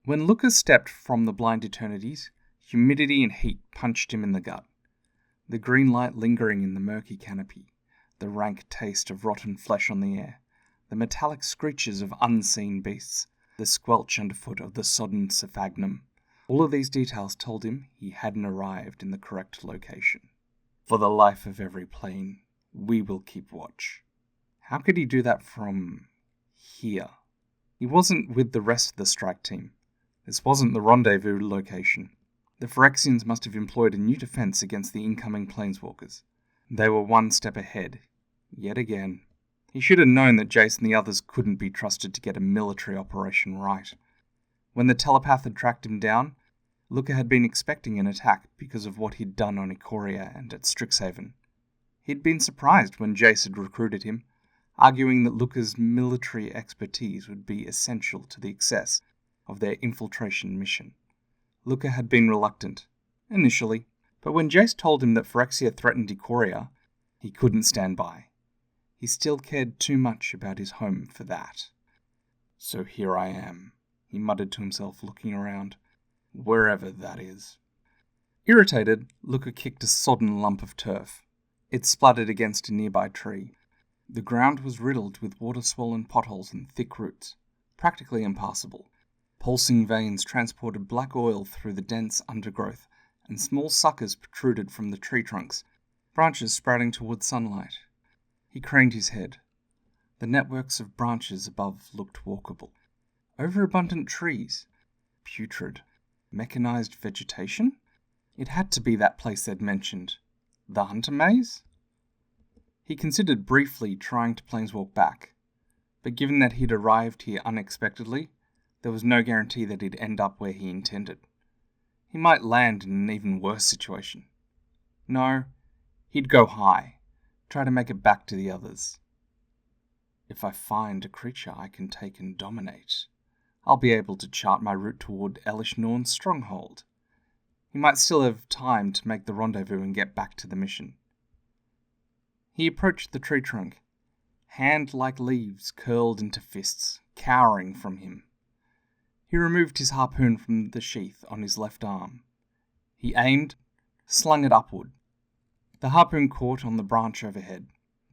When Lucas stepped from the blind eternities, humidity and heat punched him in the gut. The green light lingering in the murky canopy, the rank taste of rotten flesh on the air, the metallic screeches of unseen beasts, the squelch underfoot of the sodden sphagnum. All of these details told him he hadn't arrived in the correct location. For the life of every plane, we will keep watch. How could he do that from here? He wasn't with the rest of the strike team. This wasn't the rendezvous location. The Phyrexians must have employed a new defense against the incoming planeswalkers. They were one step ahead, yet again. He should have known that Jace and the others couldn't be trusted to get a military operation right. When the telepath had tracked him down, Luca had been expecting an attack because of what he'd done on Ikoria and at Strixhaven. He'd been surprised when Jace had recruited him, arguing that Luca's military expertise would be essential to the success of their infiltration mission. Luca had been reluctant, initially, but when Jace told him that Phyrexia threatened Ikoria, he couldn't stand by. He still cared too much about his home for that. So here I am, he muttered to himself, looking around. Wherever that is. Irritated, Luca kicked a sodden lump of turf. It spluttered against a nearby tree. The ground was riddled with water-swollen potholes and thick roots, practically impassable. Pulsing veins transported black oil through the dense undergrowth, and small suckers protruded from the tree trunks, branches sprouting toward sunlight. He craned his head. The networks of branches above looked walkable. Overabundant trees. Putrid. Mechanized vegetation? It had to be that place they'd mentioned. The Hunter Maze? He considered briefly trying to planeswalk back, but given that he'd arrived here unexpectedly, there was no guarantee that he'd end up where he intended. He might land in an even worse situation. No, he'd go high, try to make it back to the others. If I find a creature I can take and dominate, I'll be able to chart my route toward Elish Norn's stronghold. He might still have time to make the rendezvous and get back to the mission. He approached the tree trunk, hand-like leaves curled into fists, cowering from him. He removed his harpoon from the sheath on his left arm. He aimed, slung it upward. The harpoon caught on the branch overhead.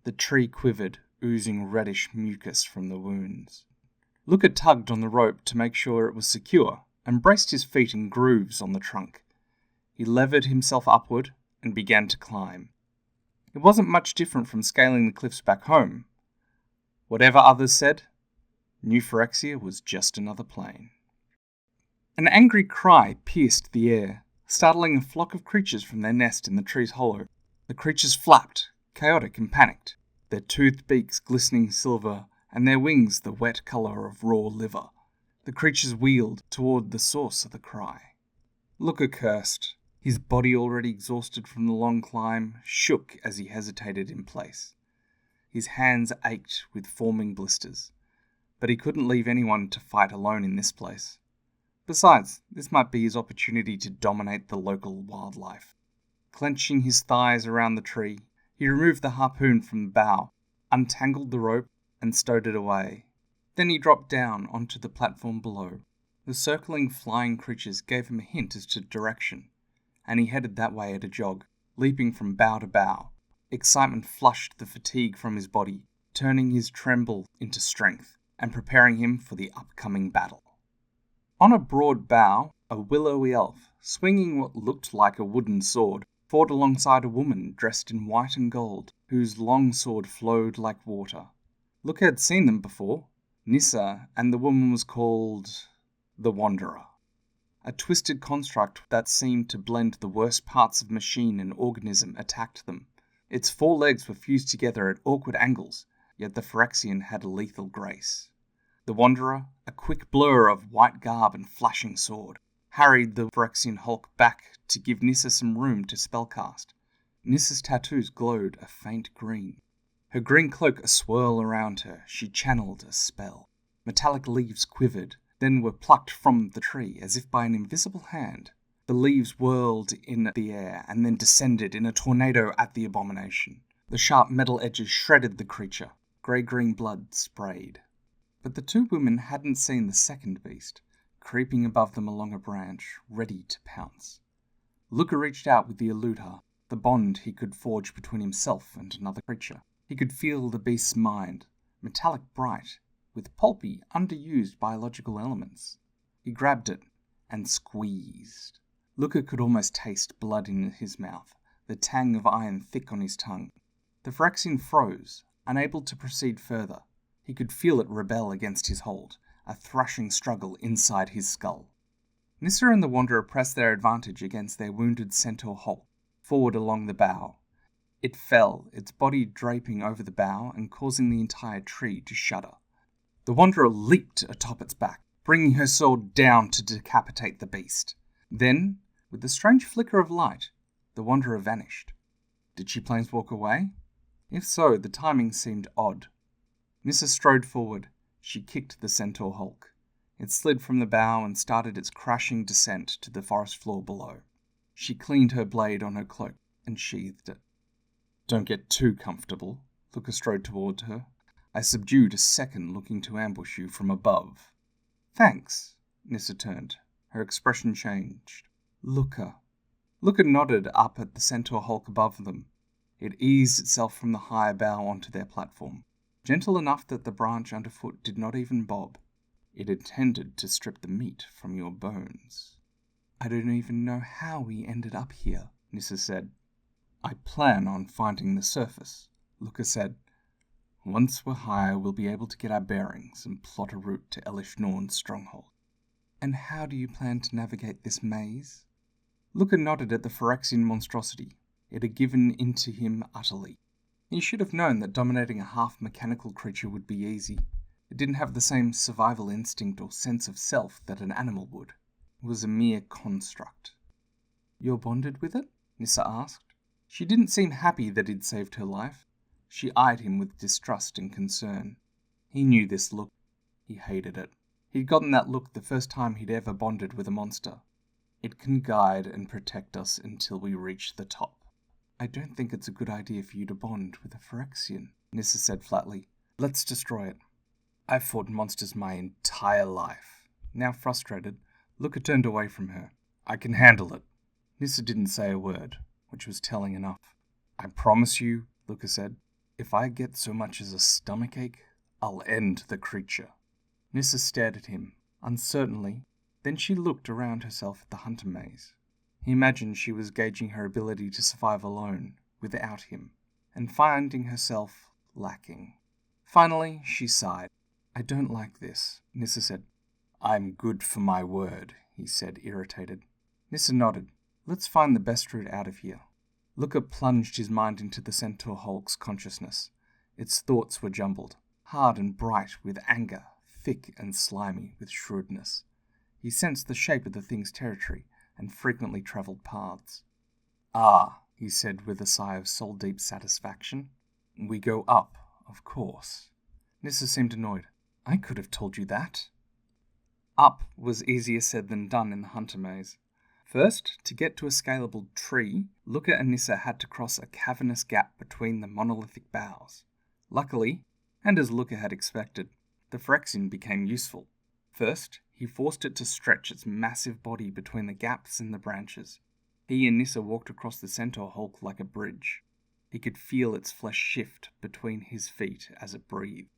The tree quivered, oozing reddish mucus from the wounds. Luca tugged on the rope to make sure it was secure, and braced his feet in grooves on the trunk. He levered himself upward and began to climb. It wasn't much different from scaling the cliffs back home. Whatever others said, New Phyrexia was just another plane. An angry cry pierced the air, startling a flock of creatures from their nest in the tree's hollow. The creatures flapped, chaotic and panicked, their toothed beaks glistening silver, and their wings the wet colour of raw liver. The creatures wheeled toward the source of the cry. Luca cursed. His body, already exhausted from the long climb, shook as he hesitated in place. His hands ached with forming blisters, but he couldn't leave anyone to fight alone in this place. Besides, this might be his opportunity to dominate the local wildlife. Clenching his thighs around the tree, he removed the harpoon from the bough, untangled the rope, and stowed it away. Then he dropped down onto the platform below. The circling, flying creatures gave him a hint as to direction, and he headed that way at a jog, leaping from bough to bough. Excitement flushed the fatigue from his body, turning his tremble into strength, and preparing him for the upcoming battle. On a broad bough, a willowy elf, swinging what looked like a wooden sword, fought alongside a woman dressed in white and gold, whose long sword flowed like water. Luca had seen them before. Nissa, and the woman was called the Wanderer. A twisted construct that seemed to blend the worst parts of machine and organism attacked them. Its 4 legs were fused together at awkward angles, yet the Phyrexian had a lethal grace. The Wanderer, a quick blur of white garb and flashing sword, harried the Phyrexian Hulk back to give Nissa some room to spellcast. Nissa's tattoos glowed a faint green. Her green cloak a swirl around her, she channeled a spell. Metallic leaves quivered, then were plucked from the tree as if by an invisible hand. The leaves whirled in the air and then descended in a tornado at the abomination. The sharp metal edges shredded the creature. Grey-green blood sprayed. But the 2 women hadn't seen the second beast, creeping above them along a branch, ready to pounce. Luca reached out with the eluder, the bond he could forge between himself and another creature. He could feel the beast's mind, metallic bright, with pulpy, underused biological elements. He grabbed it and squeezed. Luca could almost taste blood in his mouth, the tang of iron thick on his tongue. The Phyrexian froze, unable to proceed further. He could feel it rebel against his hold, a thrashing struggle inside his skull. Nissa and the Wanderer pressed their advantage against their wounded centaur hulk, forward along the bough. It fell, its body draping over the bough and causing the entire tree to shudder. The Wanderer leaped atop its back, bringing her sword down to decapitate the beast. Then, with a strange flicker of light, the Wanderer vanished. Did she planeswalk away? If so, the timing seemed odd. Nissa strode forward. She kicked the centaur hulk. It slid from the bough and started its crashing descent to the forest floor below. She cleaned her blade on her cloak and sheathed it. Don't get too comfortable. Luca strode toward her. I subdued a second looking to ambush you from above. Thanks. Nissa turned. Her expression changed. Luca. Luca nodded up at the centaur hulk above them. It eased itself from the higher bough onto their platform, gentle enough that the branch underfoot did not even bob. It intended to strip the meat from your bones. I don't even know how we ended up here, Nissa said. I plan on finding the surface, Luca said. Once we're higher, we'll be able to get our bearings and plot a route to Elish Norn's stronghold. And how do you plan to navigate this maze? Luca nodded at the Phyrexian monstrosity. It had given in to him utterly. He should have known that dominating a half-mechanical creature would be easy. It didn't have the same survival instinct or sense of self that an animal would. It was a mere construct. You're bonded with it? Nissa asked. She didn't seem happy that he'd saved her life. She eyed him with distrust and concern. He knew this look. He hated it. He'd gotten that look the first time he'd ever bonded with a monster. It can guide and protect us until we reach the top. I don't think it's a good idea for you to bond with a Phyrexian, Nissa said flatly. Let's destroy it. I've fought monsters my entire life. Now frustrated, Luca turned away from her. I can handle it. Nissa didn't say a word, which was telling enough. I promise you, Luca said, if I get so much as a stomachache, I'll end the creature. Nissa stared at him, uncertainly. Then she looked around herself at the hunter maze. He imagined she was gauging her ability to survive alone, without him, and finding herself lacking. Finally, she sighed. I don't like this, Nissa said. I'm good for my word, he said, irritated. Nissa nodded. Let's find the best route out of here. Luca plunged his mind into the centaur hulk's consciousness. Its thoughts were jumbled, hard and bright with anger, thick and slimy with shrewdness. He sensed the shape of the thing's territory and frequently travelled paths. Ah, he said with a sigh of soul-deep satisfaction. We go up, of course. Nissa seemed annoyed. I could have told you that. Up was easier said than done in the hunter maze. First, to get to a scalable tree, Luca and Nissa had to cross a cavernous gap between the monolithic boughs. Luckily, and as Luca had expected, the Phyrexian became useful. First, he forced it to stretch its massive body between the gaps in the branches. He and Nissa walked across the centaur hulk like a bridge. He could feel its flesh shift between his feet as it breathed.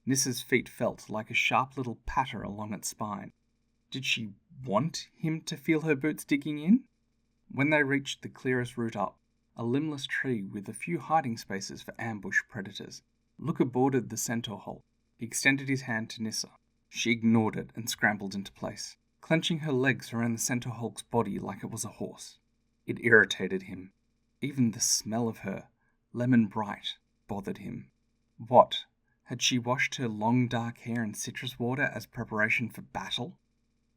Nissa's feet felt like a sharp little patter along its spine. Did she want him to feel her boots digging in? When they reached the clearest route up, a limbless tree with a few hiding spaces for ambush predators, Luca boarded the centaur hulk. He extended his hand to Nissa. She ignored it and scrambled into place, clenching her legs around the centaur hulk's body like it was a horse. It irritated him. Even the smell of her, lemon bright, bothered him. What? Had she washed her long dark hair in citrus water as preparation for battle?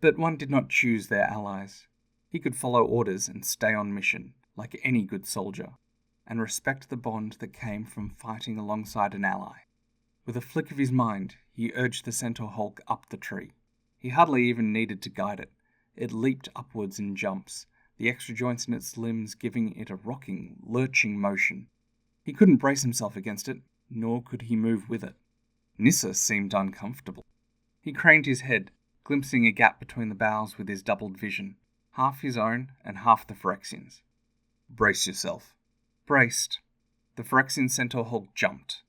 But one did not choose their allies. He could follow orders and stay on mission, like any good soldier, and respect the bond that came from fighting alongside an ally. With a flick of his mind, he urged the centaur hulk up the tree. He hardly even needed to guide it. It leaped upwards in jumps, the extra joints in its limbs giving it a rocking, lurching motion. He couldn't brace himself against it, nor could he move with it. Nissa seemed uncomfortable. He craned his head, glimpsing a gap between the boughs with his doubled vision, half his own and half the Phyrexians. "Brace yourself." Braced. The Phyrexian centaur hulk jumped.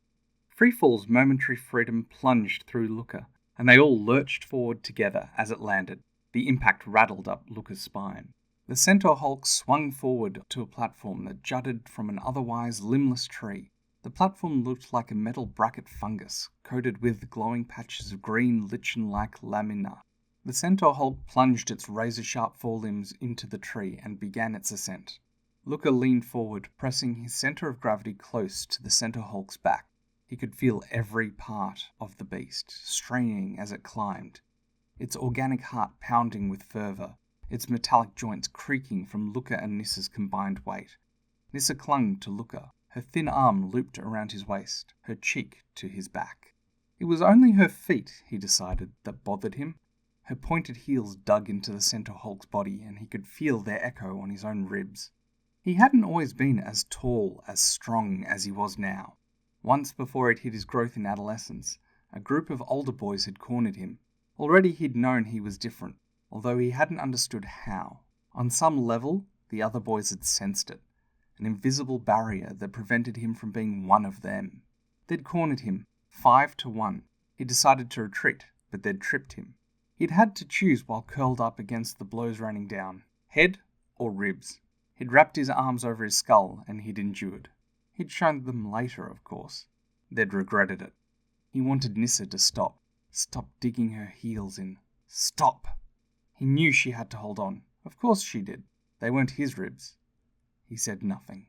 Freefall's momentary freedom plunged through Luca, and they all lurched forward together as it landed. The impact rattled up Luca's spine. The centaur hulk swung forward to a platform that jutted from an otherwise limbless tree. The platform looked like a metal bracket fungus, coated with glowing patches of green lichen-like lamina. The centaur hulk plunged its razor-sharp forelimbs into the tree and began its ascent. Luca leaned forward, pressing his centre of gravity close to the centaur hulk's back. He could feel every part of the beast, straining as it climbed, its organic heart pounding with fervour, its metallic joints creaking from Luca and Nissa's combined weight. Nissa clung to Luca, her thin arm looped around his waist, her cheek to his back. It was only her feet, he decided, that bothered him. Her pointed heels dug into the centaur hulk's body, and he could feel their echo on his own ribs. He hadn't always been as tall, as strong as he was now. Once before it hit his growth in adolescence, a group of older boys had cornered him. Already he'd known he was different, although he hadn't understood how. On some level, the other boys had sensed it, an invisible barrier that prevented him from being one of them. They'd cornered him, 5-1. He decided to retreat, but they'd tripped him. He'd had to choose while curled up against the blows raining down, head or ribs. He'd wrapped his arms over his skull, and he'd endured. He'd shown them later, of course. They'd regretted it. He wanted Nissa to stop. Stop digging her heels in. Stop! He knew she had to hold on. Of course she did. They weren't his ribs. He said nothing.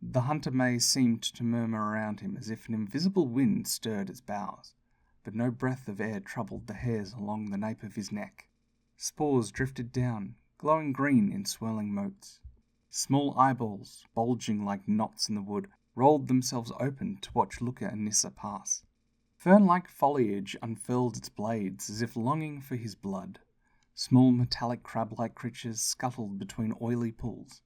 The hunter maze seemed to murmur around him as if an invisible wind stirred its boughs, but no breath of air troubled the hairs along the nape of his neck. Spores drifted down, glowing green in swirling motes. Small eyeballs, bulging like knots in the wood, rolled themselves open to watch Luca and Nissa pass. Fern-like foliage unfurled its blades as if longing for his blood. Small metallic crab-like creatures scuttled between oily pools.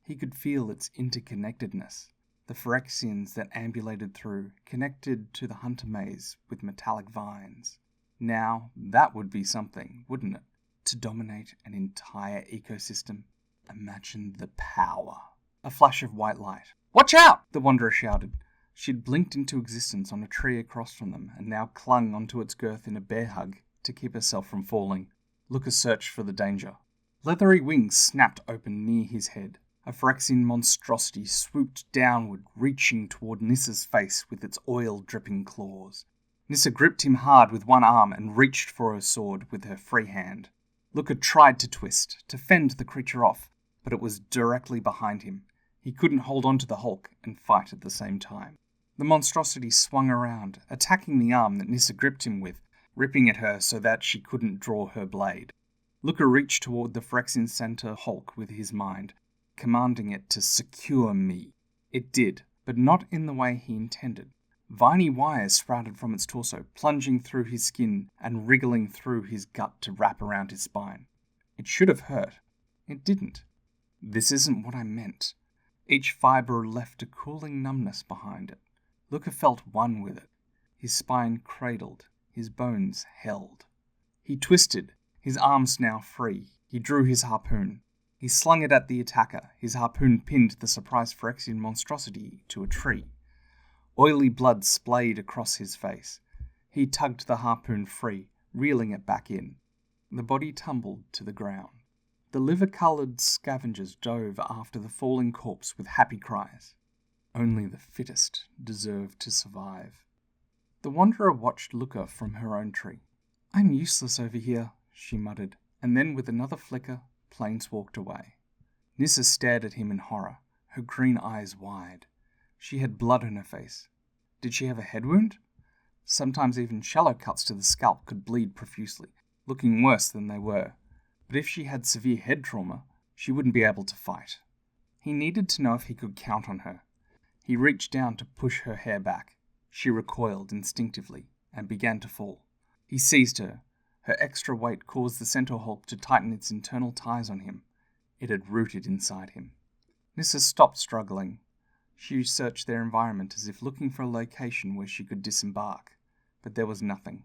He could feel its interconnectedness. The Phyrexians that ambulated through, connected to the hunter maze with metallic vines. Now, that would be something, wouldn't it? To dominate an entire ecosystem. Imagine the power. A flash of white light. "Watch out!" the wanderer shouted. She'd blinked into existence on a tree across from them, and now clung onto its girth in a bear hug to keep herself from falling. Luca searched for the danger. Leathery wings snapped open near his head. A Phyrexian monstrosity swooped downward, reaching toward Nissa's face with its oil-dripping claws. Nissa gripped him hard with one arm and reached for her sword with her free hand. Luca tried to twist, to fend the creature off, but it was directly behind him. He couldn't hold on to the hulk and fight at the same time. The monstrosity swung around, attacking the arm that Nissa gripped him with, ripping at her so that she couldn't draw her blade. Luca reached toward the Phyrexian centaur hulk with his mind, commanding it to secure me. It did, but not in the way he intended. Viney wires sprouted from its torso, plunging through his skin and wriggling through his gut to wrap around his spine. It should have hurt. It didn't. This isn't what I meant. Each fibre left a cooling numbness behind it. Luca felt one with it. His spine cradled, his bones held. He twisted, his arms now free. He drew his harpoon. He slung it at the attacker. His harpoon pinned the surprised Phyrexian monstrosity to a tree. Oily blood splayed across his face. He tugged the harpoon free, reeling it back in. The body tumbled to the ground. The liver-coloured scavengers dove after the falling corpse with happy cries. Only the fittest deserved to survive. The wanderer watched Luca from her own tree. "I'm useless over here," she muttered, and then with another flicker, Plains walked away. Nissa stared at him in horror, her green eyes wide. She had blood on her face. Did she have a head wound? Sometimes even shallow cuts to the scalp could bleed profusely, looking worse than they were. But if she had severe head trauma, she wouldn't be able to fight. He needed to know if he could count on her. He reached down to push her hair back. She recoiled instinctively and began to fall. He seized her. Her extra weight caused the centaur hulk to tighten its internal ties on him. It had rooted inside him. Nissa stopped struggling. She searched their environment as if looking for a location where she could disembark, but there was nothing.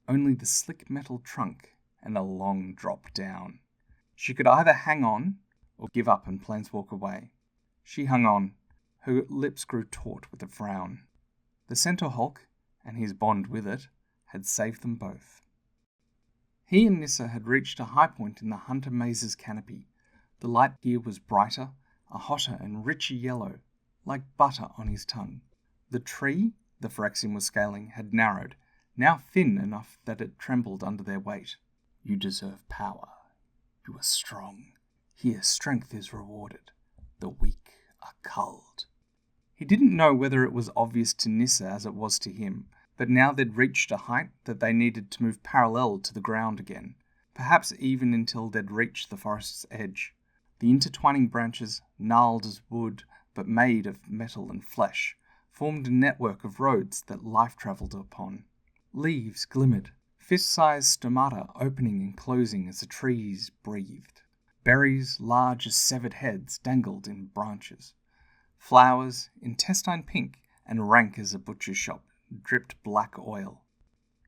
Only the slick metal trunk and a long drop down. She could either hang on or give up and planeswalk away. She hung on. Her lips grew taut with a frown. The Centaur Hulk, and his bond with it, had saved them both. He and Nissa had reached a high point in the Hunter Maze's canopy. The light gear was brighter, a hotter and richer yellow, like butter on his tongue. The tree the Phyrexian was scaling had narrowed, now thin enough that it trembled under their weight. You deserve power. You are strong. Here strength is rewarded. The weak are culled. He didn't know whether it was obvious to Nissa as it was to him, but now they'd reached a height that they needed to move parallel to the ground again, perhaps even until they'd reached the forest's edge. The intertwining branches, gnarled as wood but made of metal and flesh, formed a network of roads that life travelled upon. Leaves glimmered, fist-sized stomata opening and closing as the trees breathed. Berries large as severed heads dangled in branches. Flowers, intestine pink and rank as a butcher's shop, dripped black oil.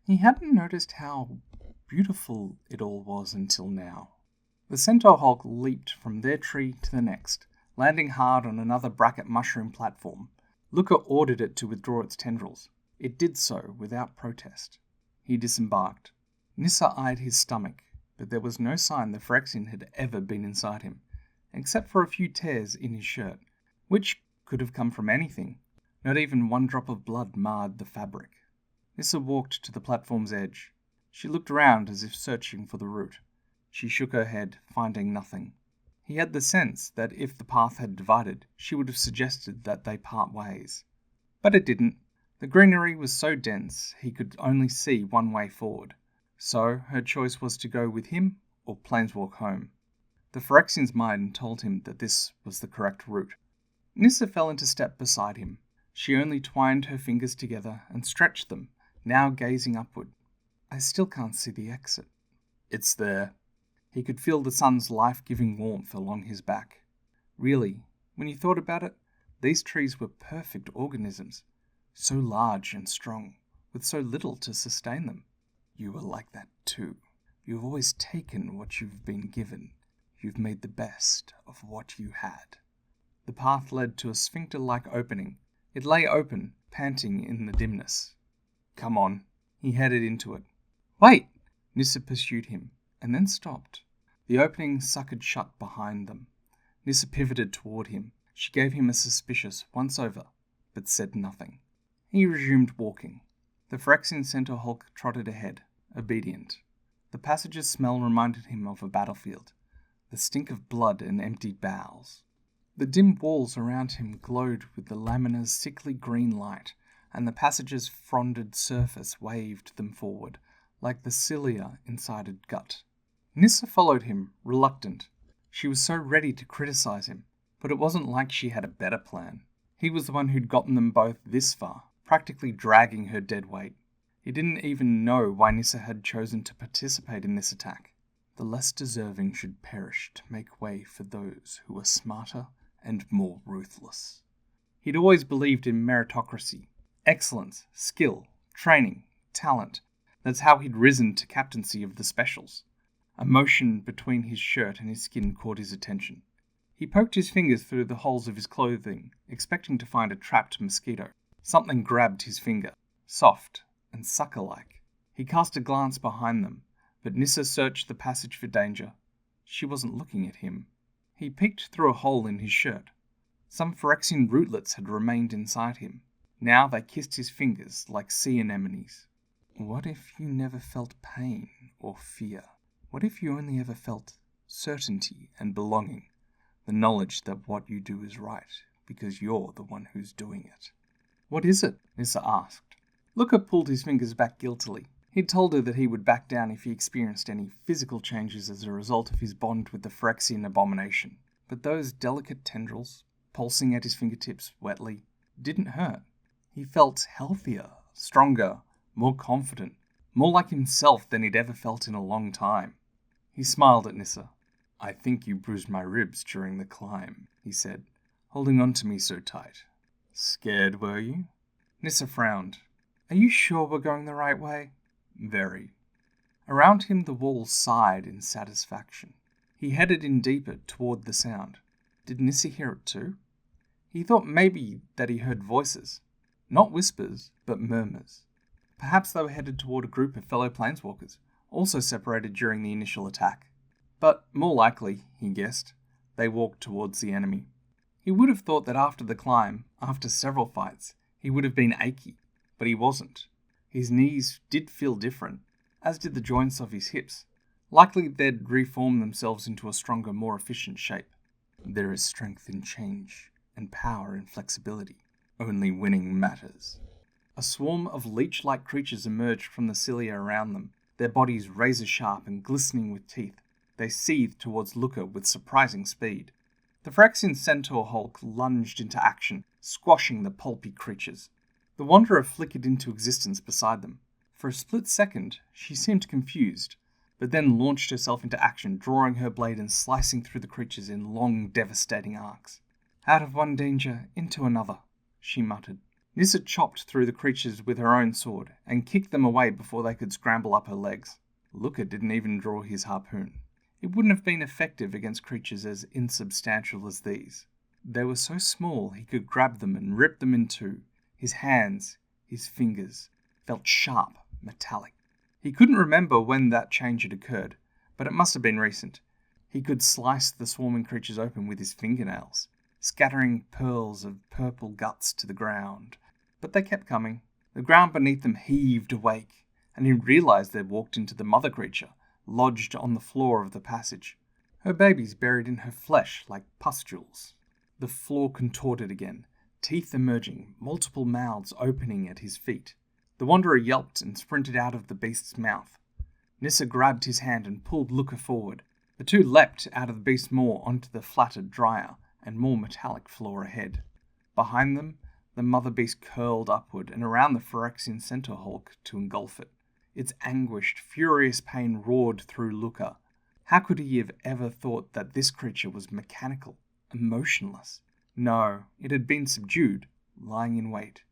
He hadn't noticed how beautiful it all was until now. The Centaur Hulk leaped from their tree to the next, landing hard on another bracket mushroom platform. Looker ordered it to withdraw its tendrils. It did so without protest. He disembarked. Nissa eyed his stomach, but there was no sign the Phyrexian had ever been inside him, except for a few tears in his shirt, which could have come from anything. Not even one drop of blood marred the fabric. Nissa walked to the platform's edge. She looked around as if searching for the route. She shook her head, finding nothing. He had the sense that if the path had divided, she would have suggested that they part ways. But it didn't. The greenery was so dense he could only see one way forward. So her choice was to go with him or planeswalk home. The Phyrexian's mind told him that this was the correct route. Nissa fell into step beside him. She only twined her fingers together and stretched them, now gazing upward. I still can't see the exit. It's there. He could feel the sun's life-giving warmth along his back. Really, when you thought about it, these trees were perfect organisms, so large and strong, with so little to sustain them. You were like that too. You've always taken what you've been given. You've made the best of what you had. The path led to a sphincter-like opening. It lay open, panting in the dimness. Come on. He headed into it. Wait! Nissa pursued him, and then stopped. The opening suckered shut behind them. Nissa pivoted toward him. She gave him a suspicious once-over, but said nothing. He resumed walking. The Phyrexian Centaur Hulk trotted ahead, obedient. The passage's smell reminded him of a battlefield, the stink of blood and emptied bowels. The dim walls around him glowed with the lamina's sickly green light, and the passage's fronded surface waved them forward, like the cilia inside a gut. Nissa followed him, reluctant. She was so ready to criticize him, but it wasn't like she had a better plan. He was the one who'd gotten them both this far, practically dragging her dead weight. He didn't even know why Nissa had chosen to participate in this attack. The less deserving should perish to make way for those who are smarter and more ruthless. He'd always believed in meritocracy, excellence, skill, training, talent. That's how he'd risen to captaincy of the specials. A motion between his shirt and his skin caught his attention. He poked his fingers through the holes of his clothing, expecting to find a trapped mosquito. Something grabbed his finger, soft and sucker-like. He cast a glance behind them, but Nissa searched the passage for danger. She wasn't looking at him. He peeked through a hole in his shirt. Some Phyrexian rootlets had remained inside him. Now they kissed his fingers like sea anemones. What if you never felt pain or fear? What if you only ever felt certainty and belonging, the knowledge that what you do is right, because you're the one who's doing it? What is it? Nissa asked. Looker pulled his fingers back guiltily. He'd told her that he would back down if he experienced any physical changes as a result of his bond with the Phyrexian abomination. But those delicate tendrils, pulsing at his fingertips wetly, didn't hurt. He felt healthier, stronger, more confident, more like himself than he'd ever felt in a long time. He smiled at Nissa. I think you bruised my ribs during the climb, he said, holding on to me so tight. Scared, were you? Nissa frowned. Are you sure we're going the right way? Very. Around him the walls sighed in satisfaction. He headed in deeper toward the sound. Did Nissa hear it too? He thought maybe that he heard voices. Not whispers, but murmurs. Perhaps they were headed toward a group of fellow planeswalkers, also separated during the initial attack. But more likely, he guessed, they walked towards the enemy. He would have thought that after the climb, after several fights, he would have been achy, but he wasn't. His knees did feel different, as did the joints of his hips. Likely they'd reformed themselves into a stronger, more efficient shape. There is strength in change, and power in flexibility. Only winning matters. A swarm of leech-like creatures emerged from the cilia around them, their bodies razor-sharp and glistening with teeth. They seethed towards Luca with surprising speed. The Phyrexian centaur hulk lunged into action, squashing the pulpy creatures. The Wanderer flickered into existence beside them. For a split second, she seemed confused, but then launched herself into action, drawing her blade and slicing through the creatures in long, devastating arcs. Out of one danger, into another, she muttered. Nissa chopped through the creatures with her own sword, and kicked them away before they could scramble up her legs. Luca didn't even draw his harpoon. It wouldn't have been effective against creatures as insubstantial as these. They were so small he could grab them and rip them in two. His hands, his fingers, felt sharp, metallic. He couldn't remember when that change had occurred, but it must have been recent. He could slice the swarming creatures open with his fingernails, scattering pearls of purple guts to the ground. But they kept coming. The ground beneath them heaved awake, and he realized they'd walked into the mother creature, lodged on the floor of the passage. Her babies buried in her flesh like pustules. The floor contorted again, teeth emerging, multiple mouths opening at his feet. The Wanderer yelped and sprinted out of the beast's mouth. Nissa grabbed his hand and pulled Luca forward. The two leapt out of the beast's maw onto the flattered, drier, and more metallic floor ahead. Behind them, the mother beast curled upward and around the Phyrexian centaur hulk to engulf it. Its anguished, furious pain roared through Luca. How could he have ever thought that this creature was mechanical, emotionless? No, it had been subdued, lying in wait,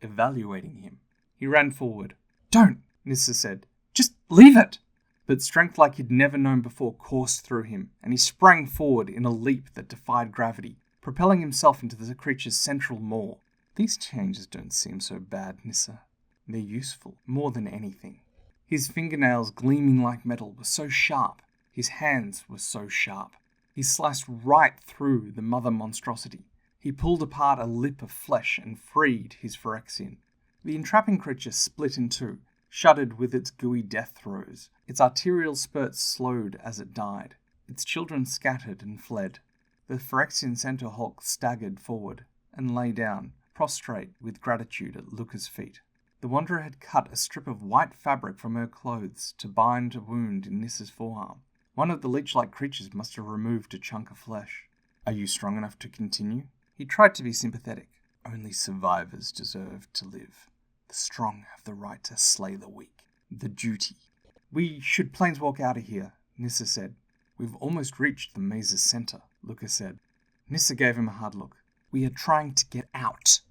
evaluating him. He ran forward. "Don't," Nissa said. "Just leave it!" But strength like he'd never known before coursed through him, and he sprang forward in a leap that defied gravity, propelling himself into the creature's central maw. These changes don't seem so bad, Nissa. They're useful, more than anything. His fingernails, gleaming like metal, were so sharp. His hands were so sharp. He sliced right through the mother monstrosity. He pulled apart a lip of flesh and freed his Phyrexian. The entrapping creature split in two, shuddered with its gooey death throes. Its arterial spurts slowed as it died. Its children scattered and fled. The Phyrexian centaur hulk staggered forward and lay down, prostrate with gratitude at Luca's feet. The Wanderer had cut a strip of white fabric from her clothes to bind a wound in Nissa's forearm. One of the leech-like creatures must have removed a chunk of flesh. "Are you strong enough to continue?" He tried to be sympathetic. "Only survivors deserve to live. The strong have the right to slay the weak. The duty." "We should planeswalk out of here," Nissa said. "We've almost reached the maze's center," Luca said. Nissa gave him a hard look. "We are trying to get out.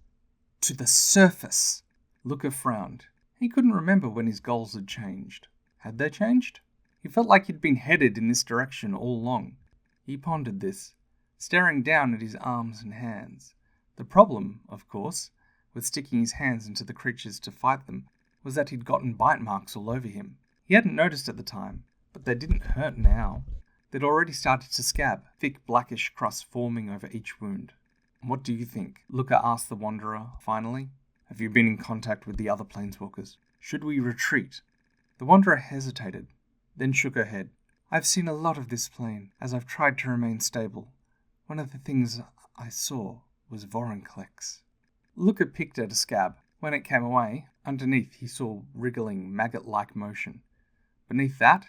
To the surface." Luca frowned. He couldn't remember when his goals had changed. Had they changed? He felt like he'd been headed in this direction all along. He pondered this, staring down at his arms and hands. The problem, of course, with sticking his hands into the creatures to fight them, was that he'd gotten bite marks all over him. He hadn't noticed at the time, but they didn't hurt now. They'd already started to scab, thick blackish crust forming over each wound. "What do you think?" Luca asked the Wanderer, finally. "Have you been in contact with the other planeswalkers? Should we retreat?" The Wanderer hesitated, then shook her head. "I've seen a lot of this plane, as I've tried to remain stable. One of the things I saw was Vorinclex." Luca picked at a scab. When it came away, underneath he saw wriggling, maggot-like motion. Beneath that,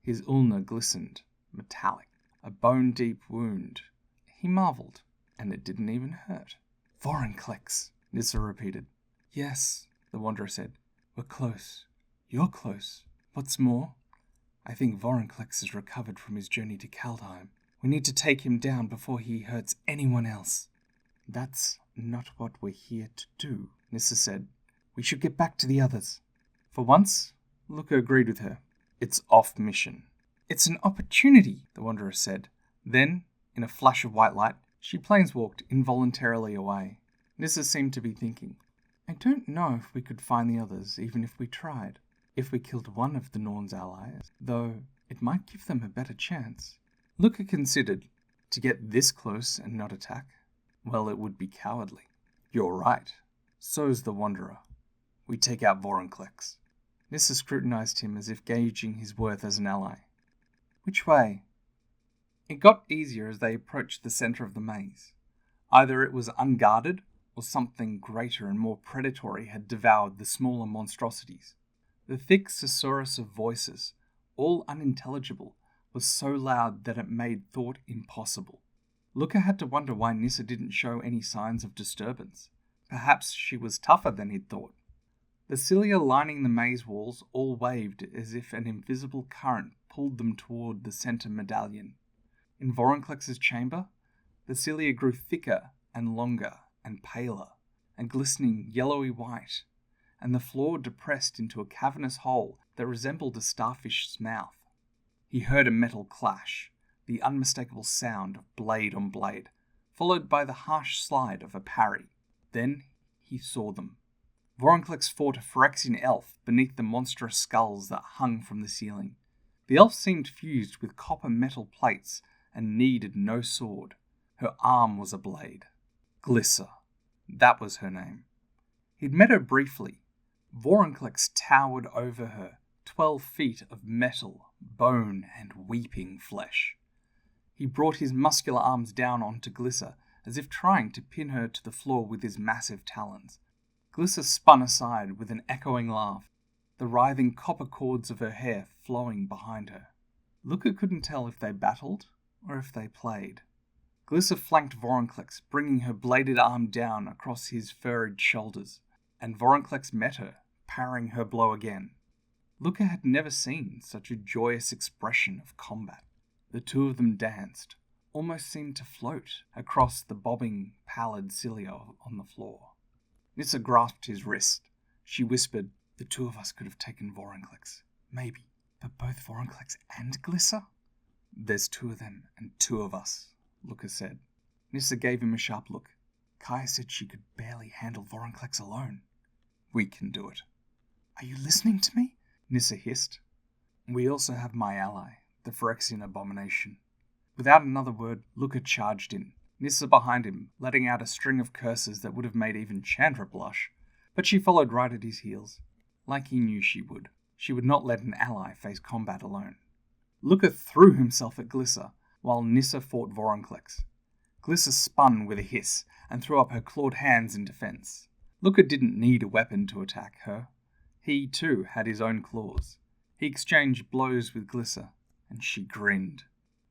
his ulna glistened, metallic, a bone-deep wound. He marvelled, and it didn't even hurt. "Vorinclex," Nissa repeated. "Yes," the Wanderer said. "We're close. You're close. What's more, I think Vorinclex has recovered from his journey to Kaldheim. We need to take him down before he hurts anyone else." "That's not what we're here to do," Nissa said. "We should get back to the others." For once, Luca agreed with her. It's off mission. It's an opportunity, the Wanderer said. Then, in a flash of white light, she planeswalked involuntarily away. Nissa seemed to be thinking, I don't know if we could find the others, even if we tried. If we killed one of the Norn's allies, though it might give them a better chance. Luca considered, to get this close and not attack, well, it would be cowardly. You're right. So's the Wanderer. We take out Vorinclex. Nissa scrutinized him as if gauging his worth as an ally. Which way? It got easier as they approached the center of the maze. Either it was unguarded, or something greater and more predatory had devoured the smaller monstrosities. The thick susurrus of voices, all unintelligible, was so loud that it made thought impossible. Luca had to wonder why Nissa didn't show any signs of disturbance. Perhaps she was tougher than he'd thought. The cilia lining the maze walls all waved as if an invisible current pulled them toward the center medallion. In Vorinclex's chamber, the cilia grew thicker and longer and paler, and glistening yellowy white, and the floor depressed into a cavernous hole that resembled a starfish's mouth. He heard a metal clash, the unmistakable sound of blade on blade, followed by the harsh slide of a parry. Then he saw them. Vorinclex fought a Phyrexian elf beneath the monstrous skulls that hung from the ceiling. The elf seemed fused with copper metal plates and needed no sword. Her arm was a blade. Glissa. That was her name. He'd met her briefly. Vorinclex towered over her, 12 feet of metal, bone, and weeping flesh. He brought his muscular arms down onto Glissa, as if trying to pin her to the floor with his massive talons. Glissa spun aside with an echoing laugh, the writhing copper cords of her hair flowing behind her. Luca couldn't tell if they battled or if they played. Glissa flanked Vorinclex, bringing her bladed arm down across his furred shoulders, and Vorinclex met her, parrying her blow again. Luca had never seen such a joyous expression of combat. The two of them danced, almost seemed to float across the bobbing, pallid cilia on the floor. Nissa grasped his wrist. She whispered, the two of us could have taken Vorinclex. Maybe. But both Vorinclex and Glissa? There's two of them and two of us, Luca said. Nissa gave him a sharp look. Kaya said she could barely handle Vorinclex alone. We can do it. Are you listening to me? Nissa hissed. We also have my ally, the Phyrexian abomination. Without another word, Luca charged in, Nissa behind him, letting out a string of curses that would have made even Chandra blush. But she followed right at his heels, like he knew she would. She would not let an ally face combat alone. Luca threw himself at Glissa, while Nissa fought Vorinclex. Glissa spun with a hiss, and threw up her clawed hands in defense. Luca didn't need a weapon to attack her. He, too, had his own claws. He exchanged blows with Glissa, and she grinned.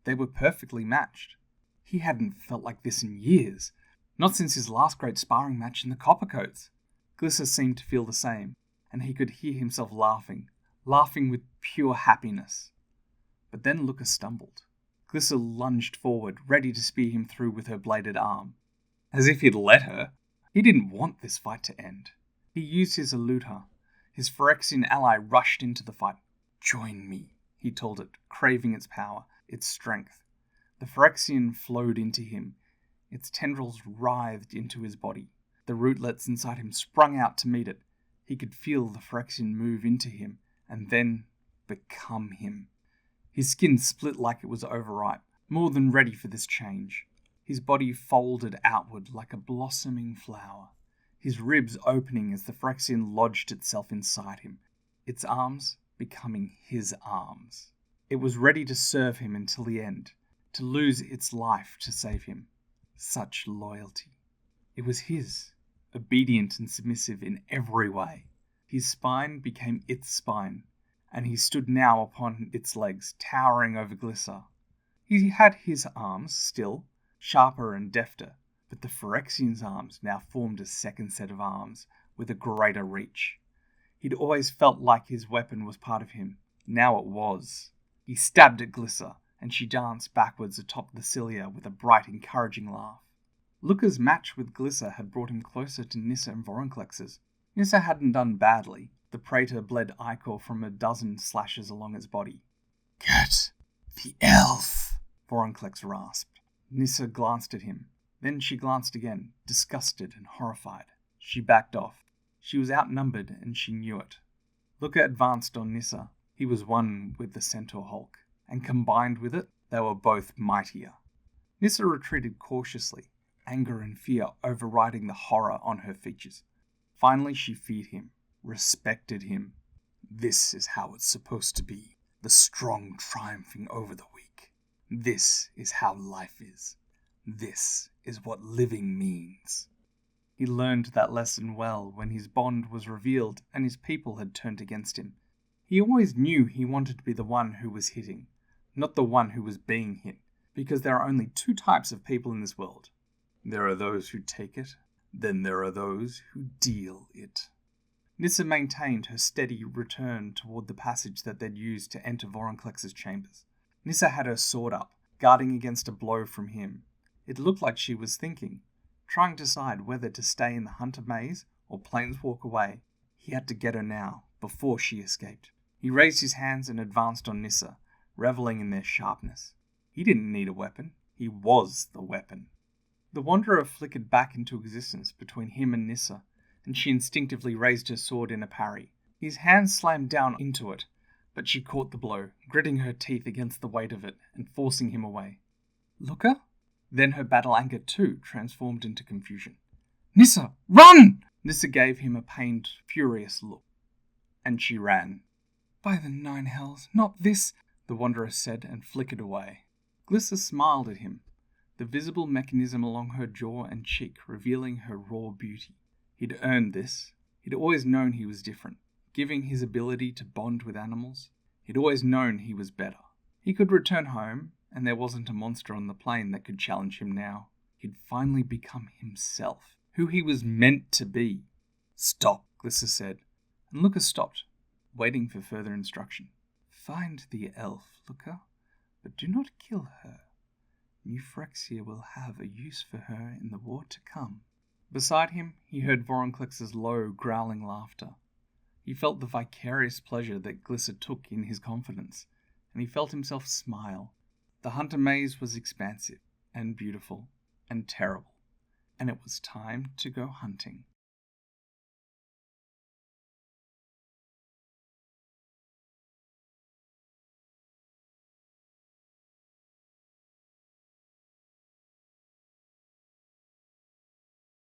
They were perfectly matched. He hadn't felt like this in years, not since his last great sparring match in the Coppercoats. Glissa seemed to feel the same, and he could hear himself laughing with pure happiness. But then Luca stumbled. Glissa lunged forward, ready to spear him through with her bladed arm. As if he'd let her. He didn't want this fight to end. He used his eluder. His Phyrexian ally rushed into the fight. Join me, he told it, craving its power, its strength. The Phyrexian flowed into him. Its tendrils writhed into his body. The rootlets inside him sprung out to meet it. He could feel the Phyrexian move into him, and then become him. His skin split like it was overripe, more than ready for this change. His body folded outward like a blossoming flower, his ribs opening as the Phyrexian lodged itself inside him, its arms becoming his arms. It was ready to serve him until the end, to lose its life to save him. Such loyalty. It was his, obedient and submissive in every way. His spine became its spine, and he stood now upon its legs, towering over Glissa. He had his arms still, sharper and defter, but the Phyrexian's arms now formed a second set of arms, with a greater reach. He'd always felt like his weapon was part of him. Now it was. He stabbed at Glissa, and she danced backwards atop the cilia with a bright, encouraging laugh. Luca's match with Glissa had brought him closer to Nissa and Vorinclex's. Nissa hadn't done badly. The praetor bled ichor from a dozen slashes along its body. "Get the elf!" Voronclex rasped. Nyssa glanced at him. Then she glanced again, disgusted and horrified. She backed off. She was outnumbered, and she knew it. Looker advanced on Nyssa. He was one with the centaur hulk, and combined with it, they were both mightier. Nyssa retreated cautiously, anger and fear overriding the horror on her features. Finally she feared him, respected him. This is how it's supposed to be, the strong triumphing over the weak. This is how life is. This is what living means. He learned that lesson well when his bond was revealed and his people had turned against him. He always knew he wanted to be the one who was hitting, not the one who was being hit, because there are only two types of people in this world. There are those who take it, then there are those who deal it. Nyssa maintained her steady return toward the passage that they'd used to enter Voronclex's chambers. Nyssa had her sword up, guarding against a blow from him. It looked like she was thinking, trying to decide whether to stay in the hunter maze or planeswalk away. He had to get her now, before she escaped. He raised his hands and advanced on Nyssa, reveling in their sharpness. He didn't need a weapon. He was the weapon. The Wanderer flickered back into existence between him and Nyssa, and she instinctively raised her sword in a parry. His hand slammed down into it, but she caught the blow, gritting her teeth against the weight of it and forcing him away. "Looker?" Then her battle anger too transformed into confusion. "Nyssa, run!" Nyssa gave him a pained, furious look, and she ran. "By the nine hells, not this!" the Wanderer said and flickered away. Glissa smiled at him, the visible mechanism along her jaw and cheek revealing her raw beauty. He'd earned this. He'd always known he was different, giving his ability to bond with animals. He'd always known he was better. He could return home, and there wasn't a monster on the plain that could challenge him now. He'd finally become himself, who he was meant to be. "Stop," Glissa said, and Looker stopped, waiting for further instruction. "Find the elf, Looker, but do not kill her. New Phyrexia will have a use for her in the war to come." Beside him, he heard Voronclex's low, growling laughter. He felt the vicarious pleasure that Glissa took in his confidence, and he felt himself smile. The hunter maze was expansive, and beautiful, and terrible, and it was time to go hunting.